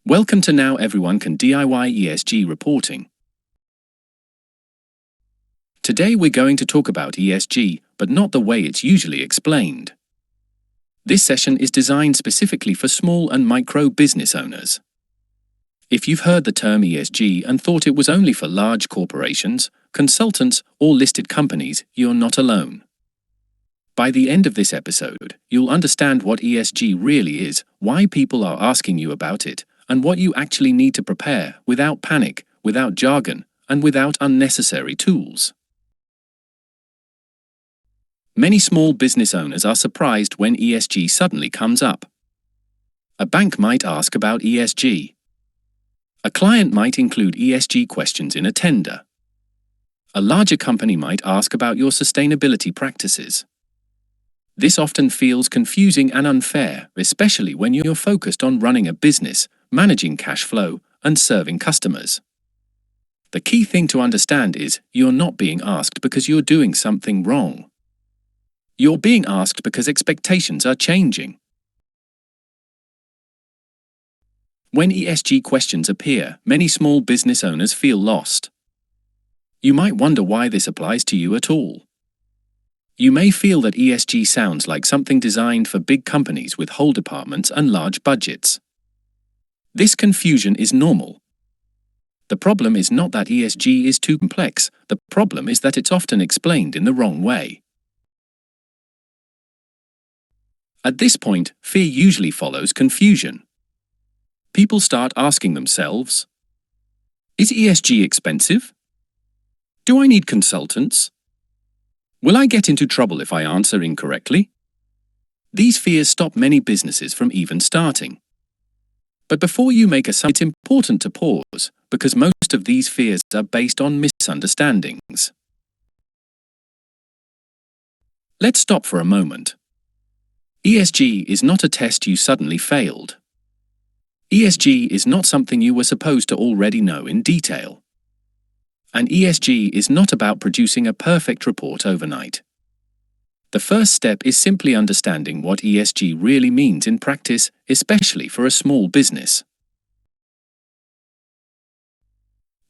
Welcome to Now Everyone Can DIY ESG Reporting. Today we're going to talk about ESG, but not the way it's usually explained. This session is designed specifically for small and micro business owners. If you've heard the term ESG and thought it was only for large corporations, consultants, or listed companies, you're not alone. By the end of this episode, you'll understand what ESG really is, why people are asking you about it, and what you actually need to prepare without panic, without jargon, and without unnecessary tools. Many small business owners are surprised when ESG suddenly comes up. A bank might ask about ESG. A client might include ESG questions in a tender. A larger company might ask about your sustainability practices. This often feels confusing and unfair, especially when you're focused on running a business, managing cash flow, and serving customers. The key thing to understand is you're not being asked because you're doing something wrong. You're being asked because expectations are changing. When ESG questions appear, many small business owners feel lost. You might wonder why this applies to you at all. You may feel that ESG sounds like something designed for big companies with whole departments and large budgets. This confusion is normal. The problem is not that ESG is too complex, the problem is that it's often explained in the wrong way. At this point, fear usually follows confusion. People start asking themselves, is ESG expensive? Do I need consultants? Will I get into trouble if I answer incorrectly? These fears stop many businesses from even starting. But before you make it's important to pause, because most of these fears are based on misunderstandings. Let's stop for a moment. ESG is not a test you suddenly failed. ESG is not something you were supposed to already know in detail. And ESG is not about producing a perfect report overnight. The first step is simply understanding what ESG really means in practice, especially for a small business.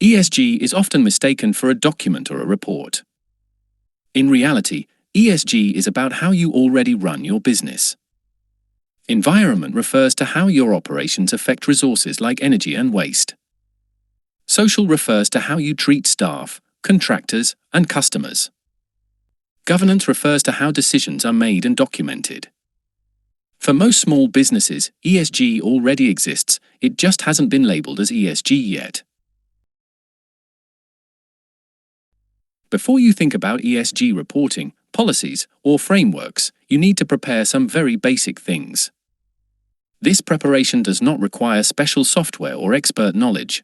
ESG is often mistaken for a document or a report. In reality, ESG is about how you already run your business. Environment refers to how your operations affect resources like energy and waste. Social refers to how you treat staff, contractors, and customers. Governance refers to how decisions are made and documented. For most small businesses, ESG already exists, it just hasn't been labeled as ESG yet. Before you think about ESG reporting, policies, or frameworks, you need to prepare some very basic things. This preparation does not require special software or expert knowledge.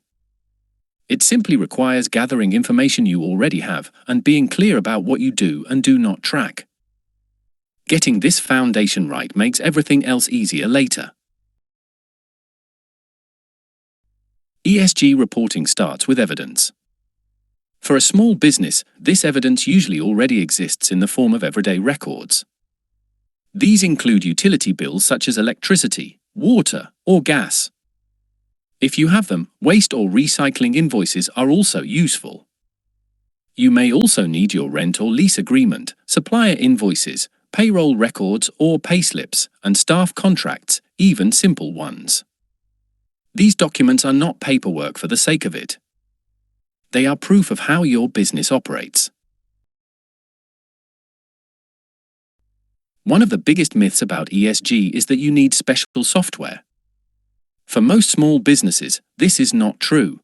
It simply requires gathering information you already have and being clear about what you do and do not track. Getting this foundation right makes everything else easier later. ESG reporting starts with evidence. For a small business, this evidence usually already exists in the form of everyday records. These include utility bills such as electricity, water, or gas. If you have them, waste or recycling invoices are also useful. You may also need your rent or lease agreement, supplier invoices, payroll records or payslips, and staff contracts, even simple ones. These documents are not paperwork for the sake of it. They are proof of how your business operates. One of the biggest myths about ESG is that you need special software. For most small businesses, this is not true.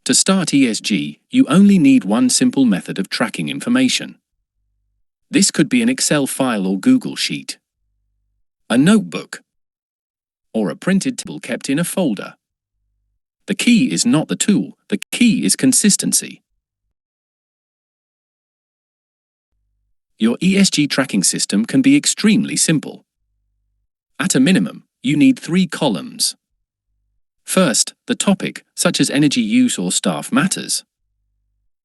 To start ESG, you only need one simple method of tracking information. This could be an Excel file or Google Sheet, a notebook, or a printed table kept in a folder. The key is not the tool, the key is consistency. Your ESG tracking system can be extremely simple. At a minimum, you need 3 columns. First, the topic, such as energy use or staff matters.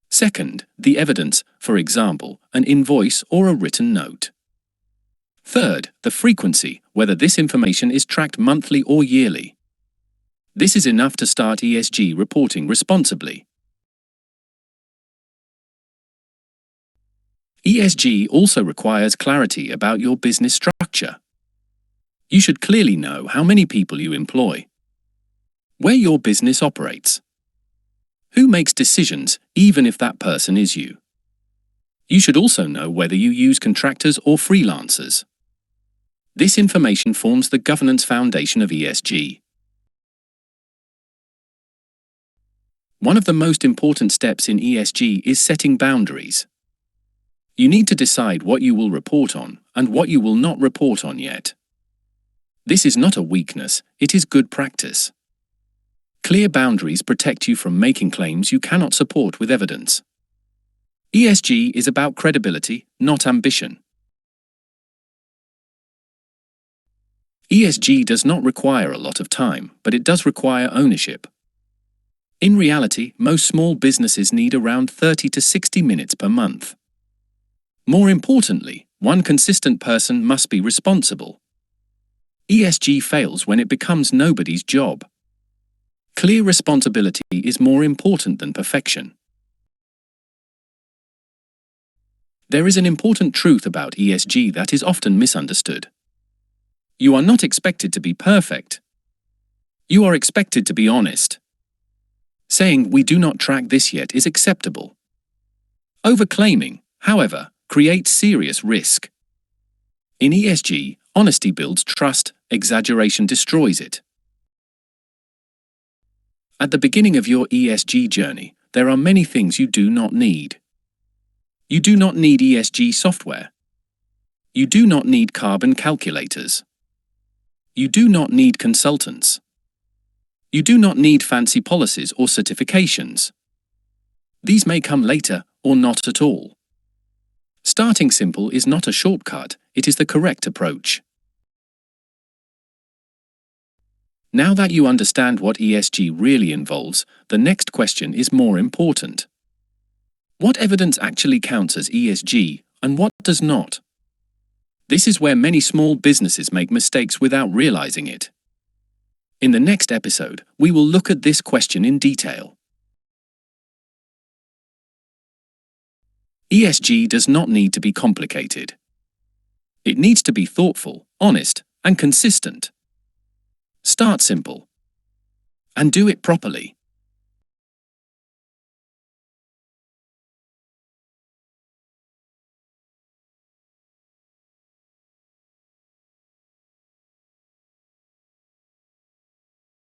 Second, the evidence, for example, an invoice or a written note. Third, the frequency, whether this information is tracked monthly or yearly. This is enough to start ESG reporting responsibly. ESG also requires clarity about your business structure. You should clearly know how many people you employ, where your business operates, who makes decisions, even if that person is you. You should also know whether you use contractors or freelancers. This information forms the governance foundation of ESG. One of the most important steps in ESG is setting boundaries. You need to decide what you will report on and what you will not report on yet. This is not a weakness, it is good practice. Clear boundaries protect you from making claims you cannot support with evidence. ESG is about credibility, not ambition. ESG does not require a lot of time, but it does require ownership. In reality, most small businesses need around 30 to 60 minutes per month. More importantly, one consistent person must be responsible. ESG fails when it becomes nobody's job. Clear responsibility is more important than perfection. There is an important truth about ESG that is often misunderstood. You are not expected to be perfect. You are expected to be honest. Saying "we do not track this yet" is acceptable. Overclaiming, however, creates serious risk. In ESG, honesty builds trust, exaggeration destroys it. At the beginning of your ESG journey, there are many things you do not need. You do not need ESG software. You do not need carbon calculators. You do not need consultants. You do not need fancy policies or certifications. These may come later or not at all. Starting simple is not a shortcut, it is the correct approach. Now that you understand what ESG really involves, the next question is more important. What evidence actually counts as ESG and what does not? This is where many small businesses make mistakes without realizing it. In the next episode, we will look at this question in detail. ESG does not need to be complicated. It needs to be thoughtful, honest, and consistent. Start simple. And do it properly.